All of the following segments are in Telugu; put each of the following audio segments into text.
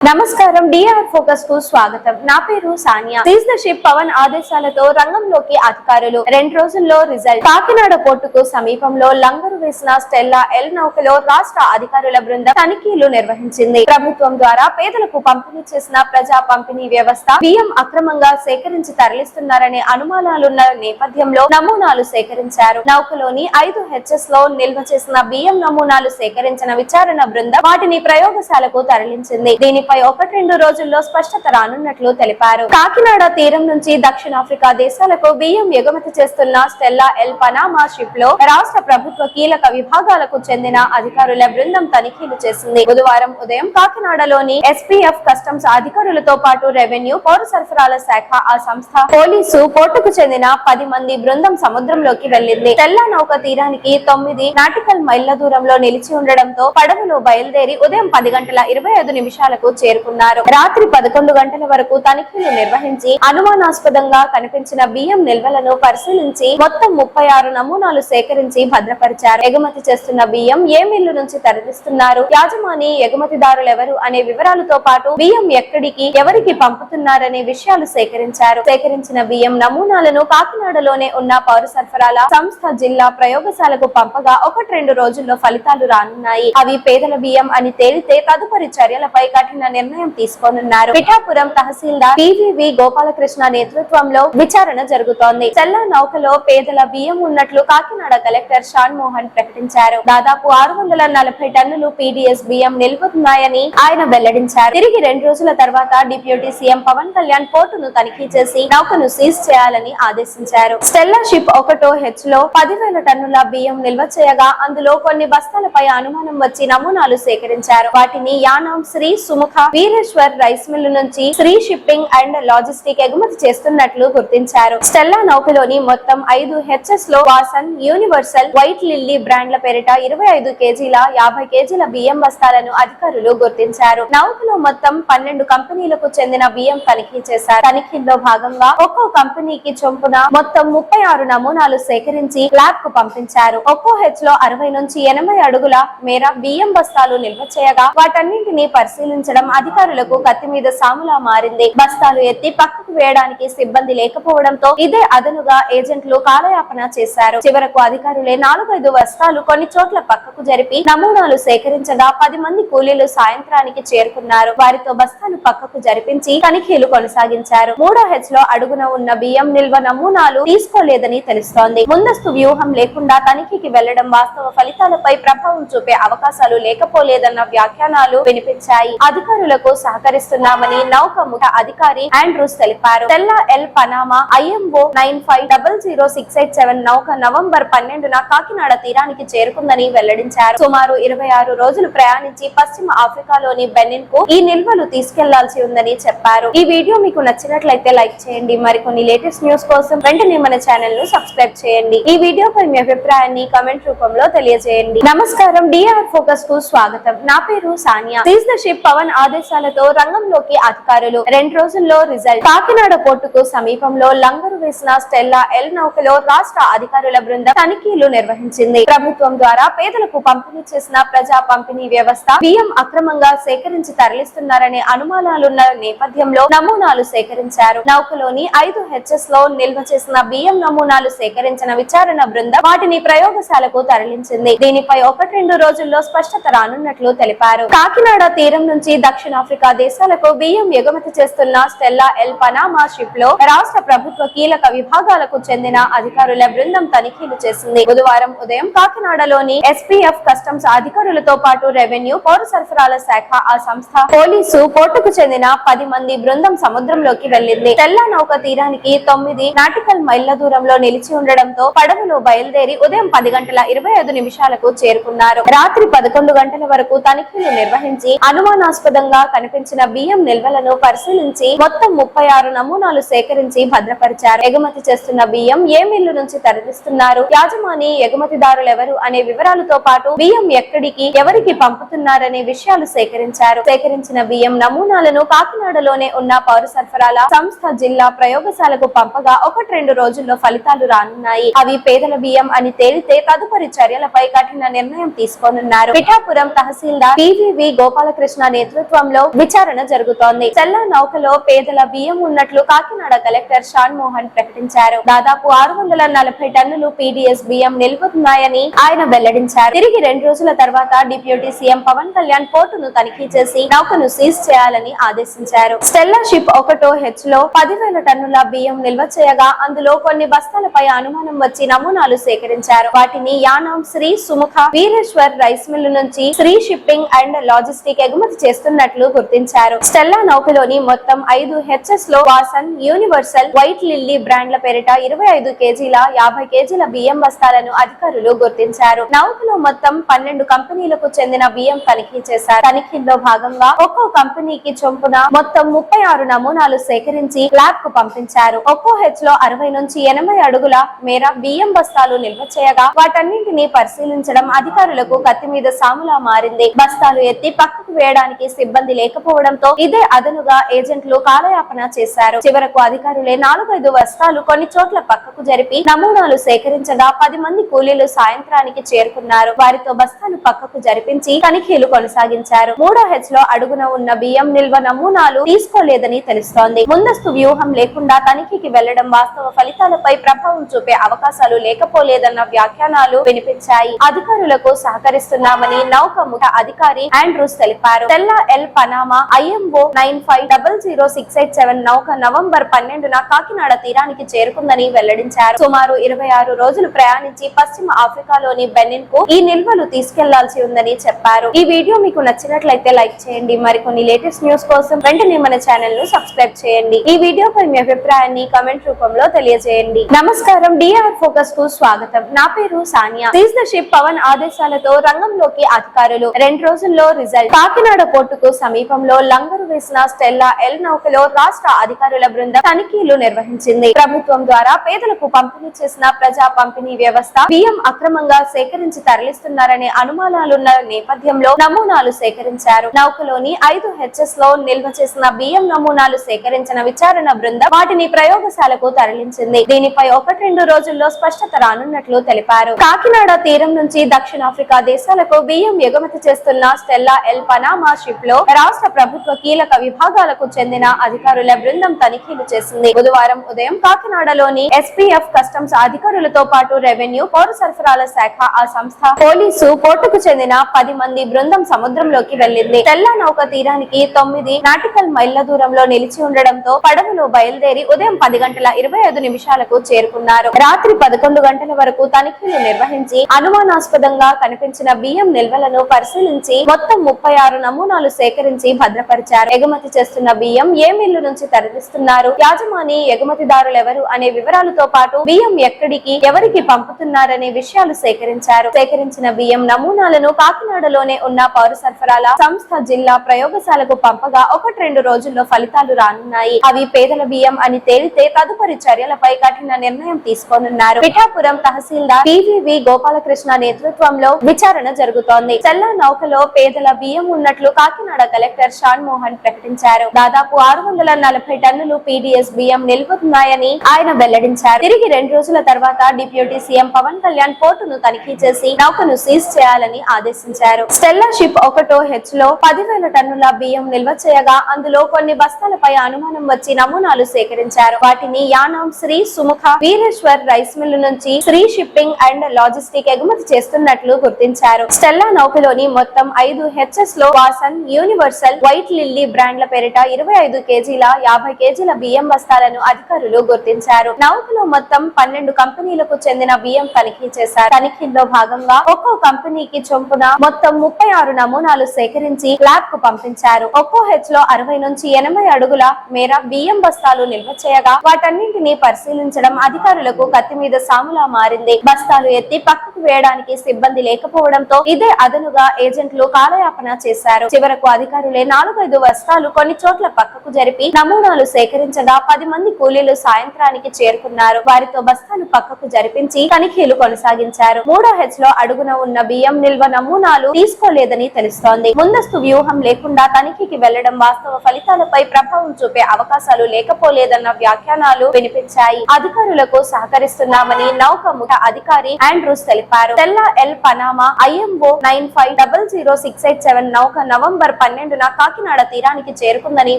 నమస్కారం డిఆర్ ఫోకస్ కు స్వాగతం. నా పేరు Sania. Seize the ship Pawan ఆదేశాలతో రంగంలోకి అధికారులు. 2 రోజుల్లో రిజల్ట్. కాకినాడ పోర్టుకు సమీపంలో లంగరు వేసిన స్టెల్లా ఎల్ నౌకలో రాష్ట్ర అధికారుల బృందం తనిఖీలు నిర్వహించింది. ప్రభుత్వం ద్వారా పేదలకు పంపిణీ చేసిన ప్రజా పంపిణీ వ్యవస్థ బియ్యం అక్రమంగా సేకరించి తరలిస్తున్నారనే అనుమానాలున్న నేపథ్యంలో నమూనాలు సేకరించారు. నౌకలోని 5 హెచ్ఎస్ లో నిల్వ చేసిన బియ్యం నమూనాలు సేకరించిన విచారణ బృందం వాటిని ప్రయోగశాలకు తరలించింది. దీనిపై 1-2 రోజుల్లో స్పష్టత రానున్నట్లు తెలిపారు. కాకినాడ తీరం నుంచి దక్షిణాఫ్రికా దేశాలకు బియ్యం ఎగుమతి చేస్తున్న స్టెల్లా ఎల్ పనామా షిప్ లో రాష్ట్ర ప్రభుత్వ కీలక విభాగాలకు చెందిన అధికారుల బృందం తనిఖీలు చేసింది. బుధవారం ఉదయం కాకినాడలోని ఎస్పీఎఫ్ కస్టమ్స్ అధికారులతో పాటు రెవెన్యూ, పౌర సరఫరాల శాఖ, ఆ సంస్థ, పోలీసు, పోర్టుకు చెందిన 10 మంది బృందం సముద్రంలోకి వెళ్లింది. స్టెల్లా నౌక తీరానికి 9 నాటికల్ మైళ్ల దూరంలో నిలిచి ఉండడంతో పడవలో బయలుదేరి ఉదయం 10:25 చేరుకున్నారు. రాత్రి 11 గంటల వరకు తనిఖీలు నిర్వహించి అనుమానాస్పదంగా కనిపించిన బియ్యం నిల్వలను పరిశీలించి మొత్తం 36 నమూనాలు సేకరించి భద్రపరిచారు. ఎగుమతి చేస్తున్న బియ్యం ఏ మిల్లు నుంచి తరలిస్తున్నారు, యాజమాని, ఎగుమతిదారులెవరు అనే వివరాలతో పాటు బియ్యం ఎక్కడికి, ఎవరికి పంపుతున్నారనే విషయాలు సేకరించారు. సేకరించిన బియ్యం నమూనాలను కాకినాడలోనే ఉన్న పౌర సరఫరాల సంస్థ జిల్లా ప్రయోగశాలకు పంపగా 1-2 రోజుల్లో ఫలితాలు రానున్నాయి. అవి పేదల బియ్యం అని తేలితే తదుపరి చర్యలపై కఠిన నిర్ణయం తీసుకోనున్నారు. పిఠాపురం తహసీల్దార్ పివివి గోపాలకృష్ణ నేతృత్వంలో విచారణ జరుగుతోంది. స్టెల్లా నౌకలో పేదల బియ్యం ఉన్నట్లు కాకినాడ కలెక్టర్ షాన్ మోహన్ ప్రకటించారు. దాదాపు 640 టన్నులు పీడీఎస్ బియ్యం నిల్వతున్నాయని ఆయన వెల్లడించారు. తిరిగి 2 రోజుల తర్వాత డిప్యూటీ సీఎం పవన్ కళ్యాణ్ పోర్టును తనిఖీ చేసి నౌకను సీజ్ చేయాలని ఆదేశించారు. స్టెల్లా షిప్ 1 హెచ్ లో 10,000 టన్నుల బియ్యం నిల్వ చేయగా అందులో కొన్ని బస్తాలపై అనుమానం వచ్చి నమూనాలు సేకరించారు. వాటిని యానాం, శ్రీ సుముఖ, వీరేశ్వర్ రైస్ మిల్లు నుంచి శ్రీ షిప్పింగ్ అండ్ లాజిస్టిక్ ఎగుమతి చేస్తున్నట్లు గుర్తించారు. స్టెల్లా నౌకలోని మొత్తం 5 హెచ్ఎస్ లో వాసన్, యూనివర్సల్, వైట్ లిల్లీ బ్రాండ్ల పేరిట 25 కేజీల, 50 కేజీల బియ్యం బస్తాలను అధికారులు గుర్తించారు. నౌకలో మొత్తం 12 కంపెనీలకు చెందిన బియ్యం తనిఖీ చేశారు. తనిఖీల్లో భాగంగా ఒక్కో కంపెనీకి చొప్పున మొత్తం 36 నమూనాలు సేకరించి ల్యాబ్ కు పంపించారు. ఒక్కో హెచ్ లో 60 నుంచి 80 అడుగుల మేర బియ్యం బస్తాలు నిల్వ చేయగా వాటన్నింటినీ పరిశీలించడం అధికారులకు కత్తి మీద సాములా మారింది. బస్తాలు ఎత్తి పక్కకు వేయడానికి సిబ్బంది లేకపోవడంతో ఇదే అదనుగా ఏజెంట్లు కాలయాపన చేశారు. చివరకు అధికారులే 4-5 బస్తాలు కొన్ని చోట్ల పక్కకు జరిపి నమూనాలు సేకరించగా 10 మంది కూలీలు సాయంత్రానికి చేరుకున్నారు. వారితో బస్తాలు పక్కకు జరిపించి తనిఖీలు కొనసాగించారు. 3వ హెచ్ లో అడుగున ఉన్న బియ్యం నిల్వ నమూనాలు తీసుకోలేదని తెలుస్తోంది. ముందస్తు వ్యూహం లేకుండా తనిఖీకి వెళ్లడం వాస్తవ ఫలితాలపై ప్రభావం చూపే అవకాశాలు లేకపోలేదన్న వ్యాఖ్యానాలు వినిపించాయి. అధికారులకు సహకరిస్తున్నామని నౌక ముఖ్య అధికారి ఆండ్రూస్ తెలిపారు. స్టెల్లా ఎల్ పనామా IMO 95000687 నౌక నవంబర్ 12న కాకినాడ తీరానికి చేరుకుందని వెల్లడించారు. సుమారు 26 రోజులు ప్రయాణించి పశ్చిమ ఆఫ్రికాలోని బెనిన్ కు ఈ నిల్వలు తీసుకెళ్లాల్సి ఉందని చెప్పారు. ఈ వీడియో మీకు నచ్చినట్లయితే లైక్ చేయండి. మరికొన్ని లేటెస్ట్ న్యూస్ కోసం వెంటనే మన ఛానల్ ను సబ్స్క్రైబ్ చేయండి. ఈ వీడియోపై మీ అభిప్రాయాన్ని కామెంట్ రూపంలో తెలియజేయండి. నమస్కారం డిఆర్ ఫోకస్ కు స్వాగతం. నా పేరు Sania. Seize the ship Pawan ఆదేశాలతో రంగంలోకి అధికారులు. 2 రోజుల్లో రిజల్ట్. కాకినాడ పోర్టుకు సమీపంలో లంగరు వేసిన స్టెల్లా ఎల్ నౌకలో రాష్ట్ర అధికారుల బృందం తనిఖీలు నిర్వహించింది. ప్రభుత్వం ద్వారా పేదలకు పంపిణీ చేసిన ప్రజా పంపిణీ వ్యవస్థ బియ్యం అక్రమంగా సేకరించి తరలిస్తున్నారనే అనుమానాలున్న నేపథ్యంలో నమూనాలు సేకరించారు. నౌకలోని 5 హెచ్ఎస్ లో నిల్వ చేసిన బియ్యం నమూనాలు సేకరించిన విచారణ బృందం వాటిని ప్రయోగశాలకు తరలించింది. దీనిపై 1-2 రోజుల్లో స్పష్టత రానున్నట్లు తెలిపారు. కాకినాడ తీరం నుంచి దక్షిణాఫ్రికా దేశాలకు బియ్యం ఎగుమతి చేస్తున్న స్టెల్లా ఎల్ పనామా షిప్ లో రాష్ట్ర ప్రభుత్వ కీలక విభాగాలకు చెందిన అధికారుల బృందం తనిఖీలు చేసింది. బుధవారం ఉదయం కాకినాడలోని ఎస్పీఎఫ్ కస్టమ్స్ అధికారులతో పాటు రెవెన్యూ, పౌర సరఫరాల శాఖ, ఆ సంస్థ, పోలీసు, పోర్టుకు చెందిన 10 మంది బృందం సముద్రంలోకి వెళ్లింది. స్టెల్లా నౌక తీరానికి 9 నాటికల్ మైళ్ల దూరంలో నిలిచి ఉండడంతో పడవలో బయలుదేరి ఉదయం 10:25 చేరుకున్నారు. రాత్రి 11 గంటల వరకు తనిఖీలు నిర్వహించి అనుమానాస్పదంగా కనిపించిన బియ్యం నిల్వలను పరిశీలించి మొత్తం 36 నమూనాలు సేకరించి భద్రపరిచారు. ఎగుమతి చేస్తున్న బియ్యం ఏ మిల్లు నుంచి తరలిస్తున్నారు, యాజమాని, ఎగుమతిదారులెవరు అనే వివరాలతో పాటు బియ్యం ఎక్కడికి, ఎవరికి పంపుతున్నారనే విషయాలు సేకరించారు. సేకరించిన బియ్యం నమూనాలను కాకినాడలోనే ఉన్న పౌర సరఫరాల సంస్థ జిల్లా ప్రయోగశాలకు పంపగా 1-2 రోజుల్లో ఫలితాలు రానున్నాయి. అవి పేదల బియ్యం అని తేలితే తదుపరి చర్యలపై కఠిన నిర్ణయం తీసుకోనున్నారు. పిఠాపురం తహసీల్దార్ పివివి గోపాలకృష్ణ నేతృత్వంలో నేతృత్వంలో విచారణ జరుగుతోంది. తెల్ల నౌకలో పేదల బియ్యం ఉన్నట్లు కాకినాడ కలెక్టర్ షాన్ మోహన్ ప్రకటించారు. దాదాపు 640 టన్నులు పీడీఎస్ బియ్యం నిల్వతున్నాయని ఆయన వెల్లడించారు. తిరిగి 2 రోజుల తర్వాత డిప్యూటీ సీఎం పవన్ కళ్యాణ్ పోర్టును తనిఖీ చేసి నౌకను సీజ్ చేయాలని ఆదేశించారు. స్టెల్లా షిప్ 1H లో 10,000 టన్నుల బియ్యం నిల్వ చేయగా అందులో కొన్ని బస్తాలపై అనుమానం వచ్చి నమూనాలు సేకరించారు. వాటిని యానాం శ్రీ సుముఖ వీరేశ్వర్ రైస్ మిల్లు నుంచి శ్రీ షిప్పింగ్ అండ్ లాజిస్టిక్ ఎగుమతి చేస్తున్నట్లు గుర్తించారు. స్టెల్లా నౌకలోని మొత్తం 5 HS లో వాసన్, యూనివర్సల్, వైట్ లిల్లీ బ్రాండ్ల పేరిట 25 కేజీల 50 కేజీల బియ్యం బస్తాలను అధికారులు గుర్తించారు. నౌకలో మొత్తం 12 కంపెనీలకు చెందిన బియ్యం తనిఖీ చేశారు. తనిఖీల్లో భాగంగా ఒక్కో కంపెనీకి చొప్పున మొత్తం 36 నమూనాలు సేకరించి ల్యాబ్ కు పంపించారు. ఒక్కో H లో 60 నుంచి 80 అడుగుల మేర బియ్యం బస్తాలు నిల్వ చేయగా వాటన్నింటినీ పరిశీలించడం అధికారులకు కత్తి మీద సాములా మారింది. బస్తాలు ఎత్తి పక్కకు వేయడానికి సిబ్బంది లేకపోవడంతో ఇదే అదనుగా ఏజెంట్లు కాలయాపన చేశారు. చివరకు అధికారులే 4-5 బస్తాలు కొన్ని చోట్ల పక్కకు జరిపి నమూనాలు సేకరించగా 10 మంది కూలీలు సాయంత్రానికి చేరుకున్నారు. వారితో బస్తాలు పక్కకు జరిపించి తనిఖీలు కొనసాగించారు. 3H లో అడుగున ఉన్న బియ్యం నిల్వ నమూనాలు తీసుకోలేదని తెలుస్తోంది. ముందస్తు వ్యూహం లేకుండా తనిఖీకి వెళ్లడం వాస్తవ ఫలితాలపై ప్రభావం చూపే అవకాశాలు లేకపోలేదన్న వ్యాఖ్యానాలు వినిపించాయి. అధికారులకు సహకరిస్తున్నామని నౌక ముఖ్య అధికారి ఆండ్రూస్ తెలిపారు. తెల్ల ఎల్ పనామా IMO 95000687 నౌక నవంబర్ 12న కాకినాడ తీరానికి చేరుకుందని వెల్లడించారు. సుమారు 26 రోజులు ప్రయాణించి పశ్చిమ ఆఫ్రికాలోని బెనిన్ కు ఈ నిల్వలు తీసుకెళ్లాల్సి ఉందని చెప్పారు. ఈ వీడియో మీకు నచ్చినట్లయితే లైక్ చేయండి. మరికొన్ని లేటెస్ట్ న్యూస్ కోసం వెంటనే మన ఛానల్ ను సబ్స్క్రైబ్ చేయండి. ఈ వీడియోపై మీ అభిప్రాయాన్ని కామెంట్ రూపంలో తెలియజేయండి. నమస్కారం, డిఆర్ ఫోకస్ కు స్వాగతం. నా పేరు Sania. Seize the ship Pawan ఆదేశాలతో రంగంలోకి అధికారులు. 2 రోజుల్లో రిజల్ట్. కాకినాడ పోర్టుకు సమీపంలో లంగరు వేసిన స్టెల్లా ఎల్ నౌకలో రాష్ట్ర అధికారుల బృందం తనిఖీలు నిర్వహించింది. ప్రభుత్వం ద్వారా పేదలకు పంపిణీ చేసిన ప్రజా పంపిణీ వ్యవస్థ బియ్యం అక్రమంగా సేకరించి తరలిస్తున్నారనే అనుమానాలున్న నేపథ్యంలో నమూనాలు సేకరించారు. నౌకలోని 5 HS లో నిల్వ చేసిన బియ్యం నమూనాలు సేకరించిన విచారణ బృందం వాటిని ప్రయోగశాలకు తరలించింది. దీనిపై 1-2 రోజుల్లో స్పష్టత రానున్నట్లు తెలిపారు. కాకినాడ తీరం నుంచి దక్షిణాఫ్రికా దేశాలకు బియ్యం ఎగుమతి చేస్తున్న స్టెల్లా ఎల్ పనామా షిప్ లో రాష్ట్ర ప్రభుత్వ కీలక విభాగాలకు చెందిన అధికారుల బృందం తనిఖీలు చేసింది. బుధవారం ఉదయం కాకినాడలోని SPF కస్టమ్స్ అధికారులతో పాటు రెవెన్యూ, పౌర సరఫరాల శాఖ, ఆ సంస్థ, పోలీసు, పోర్టుకు చెందిన 10 మంది బృందం సముద్రంలోకి వెళ్లింది. తెల్ల నౌక తీరానికి 9 నాటికల్ మైళ్ల దూరంలో నిలిచి ఉండడంతో పడవలో బయలుదేరి ఉదయం 10:25 చేరుకున్నారు. రాత్రి 11 గంటల వరకు తనిఖీలు నిర్వహించి అనుమానాస్పదంగా కనిపించిన బియ్యం నిల్వలను పరిశీలించి మొత్తం 36 నమూనాలు సేకరించి భద్రపరిచారు. ఎగుమతి చేస్తున్న బియ్యం ఏ మిల్లు నుంచి తరలిస్తున్నారు, యాజమాని, ఎగుమతిదారులెవరు అనే వివరాలతో పాటు బియ్యం ఎక్కడికి, ఎవరికి పంపుతున్నారనే విషయాలు సేకరించారు. సేకరించిన బియ్యం నమూనాలను కాకినాడలోనే ఉన్న పౌర సరఫరాల సంస్థ జిల్లా ప్రయోగశాలకు పంపగా 1-2 రోజుల్లో ఫలితాలు రానున్నాయి. అవి పేదల బియ్యం అని తేలితే తదుపరి చర్యలపై కఠిన నిర్ణయం తీసుకోనున్నారు. పిఠాపురం తహసీల్దార్ PVV గోపాలకృష్ణ నేతృత్వంలో విచారణ జరుగుతోంది. తెల్ల నౌకలో పేదల బియ్యం ఉన్నట్లు కాకినాడ కలెక్టర్ షాన్ మోహన్ ప్రకటించారు. దాదాపు 640 టన్నులు పీడీఎస్ బియ్యం నిల్వతున్నాయని ఆయన వెల్లడించారు. తిరిగి 2 రోజుల తర్వాత డిప్యూటీ సీఎం పవన్ కళ్యాణ్ పోర్టును తనిఖీ చేసి నౌకను సీజ్ చేయాలని ఆదేశించారు. స్టెల్లా షిప్ 1H లో 10,000 టన్నుల బియ్యం నిల్వ చేయగా అందులో కొన్ని బస్తాలపై అనుమానం వచ్చి నమూనాలు సేకరించారు. వాటిని యానాం శ్రీ సుముఖ వీరేశ్వర్ రైస్ మిల్లు నుంచి శ్రీ షిప్పింగ్ అండ్ లాజిస్టిక్ ఎగుమతి చేస్తున్నట్లు గుర్తించారు. స్టెల్లా నౌకలోని మొత్తం 5 HS లో వాసన్, యూనివర్సల్, వైట్ లిల్లీ బ్రాండ్ల పేరిట 25 కేజీల 50 కేజీల బియ్యం బస్తాలను అధికారులు గుర్తించారు. నౌకలో మొత్తం 12 కంపెనీలకు చెందిన బియ్యం తనిఖీ చేశారు. తనిఖీల్లో భాగంగా ఒక్కో కంపెనీకి చొప్పున మొత్తం 36 నమూనాలు సేకరించి ల్యాబ్ కు పంపించారు. ఒక్కో H లో 60 నుంచి 80 అడుగుల మేర బియ్యం బస్తాలు నిల్వ చేయగా వాటన్నింటినీ పరిశీలించడం అధికారులకు కత్తి మీద సాములా మారింది. బస్తాలు ఎత్తి పక్కకు వేయడానికి సిబ్బంది లేకపోవడంతో ఇదే అదనుగా ఏజెంట్లు కాలయాపన చేశారు. చివరకు అధికారులే 4-5 బస్తాలు కొన్ని చోట్ల పక్కకు జరిపి నమూనాలు సేకరించగా 10 మంది కూలీలు సాయంత్రానికి చేరుకున్నారు. వారితో బస్తాలు పక్కకు జరిపించి తనిఖీలు కొనసాగించారు. 3H లో అడుగున ఉన్న బియ్యం నిల్వ నమూనాలు తీసుకోలేదని తెలుస్తోంది. ముందస్తు వ్యూహం లేకుండా తనిఖీకి వెళ్లడం వాస్తవ ఫలితాలపై ప్రభావం చూపే అవకాశాలు లేకపోలేదన్న వ్యాఖ్యానాలు వినిపించాయి. అధికారులకు సహకరిస్తున్నామని నౌక ముఖ్య అధికారి ఆండ్రూస్ తెలిపారు. తెల్ల ఎల్ పనామా IMO 95000687 నౌక నవంబర్ 12న కాకినాడ తీరానికి చేరుకుందని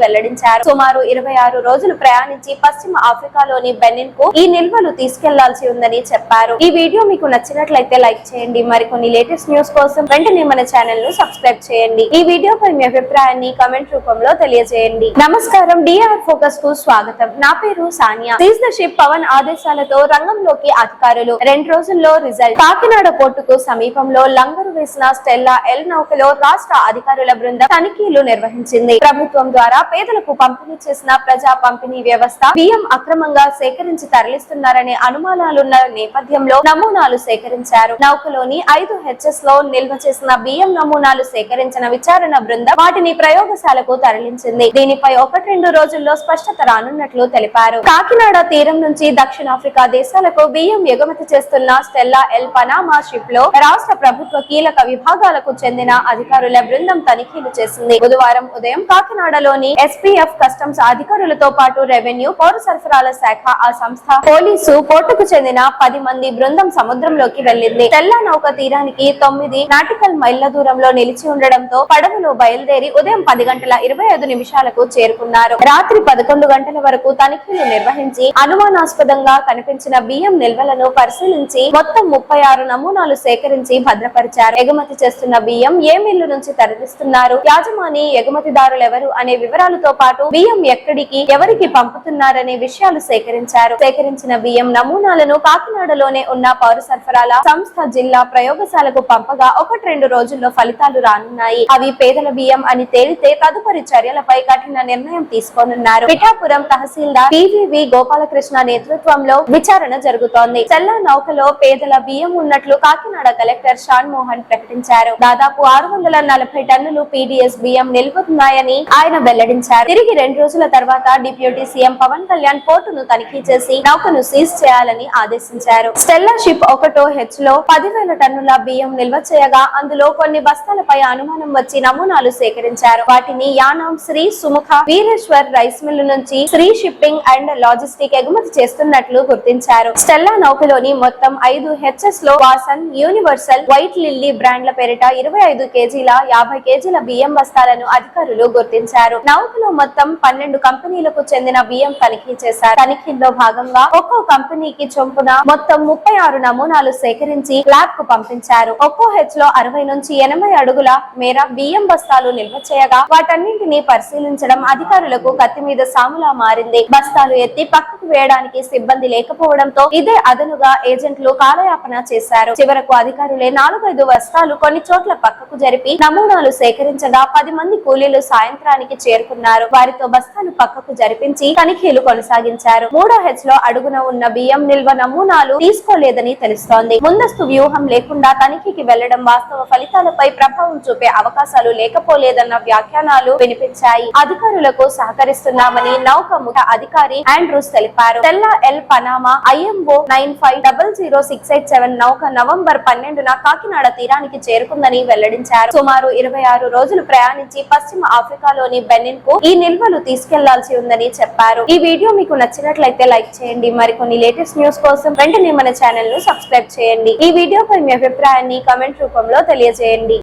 వెల్లడించారు. సుమారు 26 రోజులు ప్రయాణించి పశ్చిమ ఆఫ్రికాలోని బెనిన్ కు ఈ నిల్వలు తీసుకెళ్లాల్సి ఉందని చెప్పారు. ఈ వీడియో మీకు నచ్చినట్లయితే లైక్ చేయండి. మరికొన్ని లేటెస్ట్ న్యూస్ కోసం వెంటనే మన ఛానల్ ను సబ్స్క్రైబ్ చేయండి. ఈ వీడియోపై మీ అభిప్రాయాన్ని కామెంట్ రూపంలో తెలియజేయండి. నమస్కారం, డిఆర్ ఫోకస్ కు స్వాగతం. నా పేరు Sania. Seize the ship Pawan ఆదేశాలతో రంగంలోకి అధికారులు. 2 రోజుల్లో రిజల్ట్. కాకినాడ పోర్టుకు సమీపంలో లంగరు వేసిన స్టెల్లా ఎల్ నౌకలో రాష్ట్ర అధికారుల బృందం తనిఖీలు నిర్వహించింది. ప్రభుత్వం ద్వారా పేదలకు పంపిణీ చేసిన ప్రజా పంపిణీ వ్యవస్థ బియ్యం అక్రమంగా సేకరించి తరలిస్తున్నారనే అనుమానాలున్న నేపథ్యంలో నమూనాలు సేకరించారు. నౌకలోని 5 హెచ్ఎస్ లో నిల్వ చేసిన బియ్యం నమూనాలు సేకరించిన విచారణ బృందం వాటిని ప్రయోగశాలకు తరలించింది. దీనిపై 1-2 రోజుల్లో స్పష్టత రానున్నట్లు తెలిపారు. కాకినాడ తీరం నుంచి దక్షిణాఫ్రికా దేశాలకు బియ్యం ఎగుమతి చేస్తున్న స్టెల్లా ఎల్ పనామా షిప్ లో రాష్ట్ర ప్రభుత్వ కీలక విభాగాలకు చెందిన అధికారుల బృందం తనిఖీలు చేసింది. బుధవారం ఉదయం కాకినాడలోని ఎస్పీఎఫ్ కస్టమ్స్ అధికారులతో పాటు రెవెన్యూ, పౌర సరఫరాల శాఖ, ఆ సంస్థ, పోలీసు, పోర్టుకు చెందిన 10 మంది బృందం సముద్రంలోకి వెళ్లింది. తెల్ల నౌక తీరానికి 9 నాటికల్ మైళ్ల దూరంలో నిలిచి ఉండడంతో పడవలో బయలుదేరి ఉదయం 10:25 చేరుకున్నారు. రాత్రి 11 గంటల వరకు తనిఖీలు నిర్వహించి అనుమానాస్పదంగా కనిపించిన బియ్యం నిల్వలను పరిశీలించి మొత్తం 36 నమూనాలు సేకరించి భద్రపరిచారు. ఎగుమతి చేస్తున్న బియ్యం ఏ మిల్లు నుంచి తరలిస్తున్నారు, యాజమాని, ఎగుమతిదారులెవరు అనే వివరాలతో పాటు బియ్యం ఎక్కడికి, ఎవరికి పంపుతున్నారనే విషయాలు సేకరించారు. సేకరించిన బియ్యం నమూనాలను కాకినాడలోనే ఉన్న పౌర సరఫరాల సంస్థ జిల్లా ప్రయోగశాలకు పంపగా 1-2 రోజుల్లో ఫలితాలు రానున్నాయి. అవి పేదల బియ్యం అని తేలితే తదుపరి చర్యలపై కఠిన నిర్ణయం తీసుకోనున్నారు. పిఠాపురం తహసీల్దార్ పివివి గోపాలకృష్ణ నేతృత్వంలో విచారణ జరుగుతోంది. తెల్ల నౌకలో పేదల బియ్యం ఉన్నట్లు కాకినాడ కలెక్టర్ షాన్ మోహన్ ప్రకటించారు. దాదాపు 640 టన్నులు పీడీఎస్ బియ్యం నిల్వతున్నాయని ఆయన వెల్లడించారు. తిరిగి 2 రోజుల తర్వాత డిప్యూటీ సీఎం పవన్ కళ్యాణ్ పోర్టును తనిఖీ చేసి నౌకను సీజ్ చేయాలని ఆదేశించారు. స్టెల్లా షిప్ 1 హెచ్ లో 10,000 టన్నుల బియ్యం నిల్వ చేయగా అందులో కొన్ని బస్తాలపై అనుమానం వచ్చి నమూనాలు సేకరించారు. వాటిని యానాం శ్రీ సుముఖ వీరేశ్వర్ రైస్ మిల్లు నుంచి శ్రీ షిప్పింగ్ అండ్ లాజిస్టిక్ ఎగుమతి చేస్తున్నట్లు గుర్తించారు. స్టెల్లా నౌకలోని మొత్తం 5 హెచ్ఎస్ లో వాసన్, యూనివర్సల్, వైట్ లిల్లీ బ్రాండ్ల పేరిట 25 కేజీల 50 కేజీల బియ్యం బస్తాలను అధికారులు గుర్తించారు. నౌకలో మొత్తం 12 కంపెనీలకు చెందిన బియ్యం తనిఖీ చేశారు. తనిఖీల్లో భాగంగా ఒక్కో కంపెనీకి చొప్పున మొత్తం 36 నమూనాలు సేకరించి ల్యాబ్ కు పంపించారు. ఒక్కో హెచ్ లో 60 నుంచి 80 అడుగుల మేర బియ్యం బస్తాలు నిల్వ చేయగా వాటన్నింటినీ పరిశీలించడం అధికారులకు కత్తి మీద సాములా మారింది. బస్తాలు ఎత్తి పక్కకు వేయడానికి సిబ్బంది లేకపోవడంతో ఇదే అదనుగా ఏజెంట్లు కాలయాపన చేశారు. చివరకు అధికారులే 4-5 బస్తాలు కొన్ని చోట్ల పక్కకు జరిపి నమూనాలు సేకరించగా 10 మంది కూలీలు సాయంత్రానికి చేరుకున్నారు. వారితో బస్తాలు పక్కకు జరిపించి తనిఖీలు కొనసాగించారు. 3వ హెచ్ లో అడుగున ఉన్న బియ్యం నిల్వ నమూనాలు తీసుకోలేదని తెలుస్తోంది. ముందస్తు వ్యూహం లేకుండా తనిఖీకి వెళ్లడం వాస్తవ ఫలితాలపై ప్రభావం చూపే అవకాశాలు లేకపోలేదన్న వ్యాఖ్యానాలు వినిపించాయి. అధికారులకు సహకరిస్తున్నామని నౌక ముఖ్య అధికారి ఆండ్రూస్ తెలిపారు. తెల్ల ఎల్ పనామా IMO 95000687 నౌక నవంబర్ 12న కాకినాడ తీరానికి చేరుకుందని వెల్లడించారు. సుమారు 26 రోజులు ప్రయాణించి పశ్చిమ ఆఫ్రికాలోని బెనిన్ కు ఈ నిల్వలు తీసుకెళ్లాల్సి ఉందని చెప్పారు. ఈ వీడియో మీకు నచ్చినట్లయితే లైక్ చేయండి. మరికొన్ని లేటెస్ట్ న్యూస్ కోసం వెంటనే మన ఛానల్ ను సబ్స్క్రైబ్ చేయండి. ఈ వీడియోపై మీ అభిప్రాయాన్ని కామెంట్ రూపంలో తెలియజేయండి.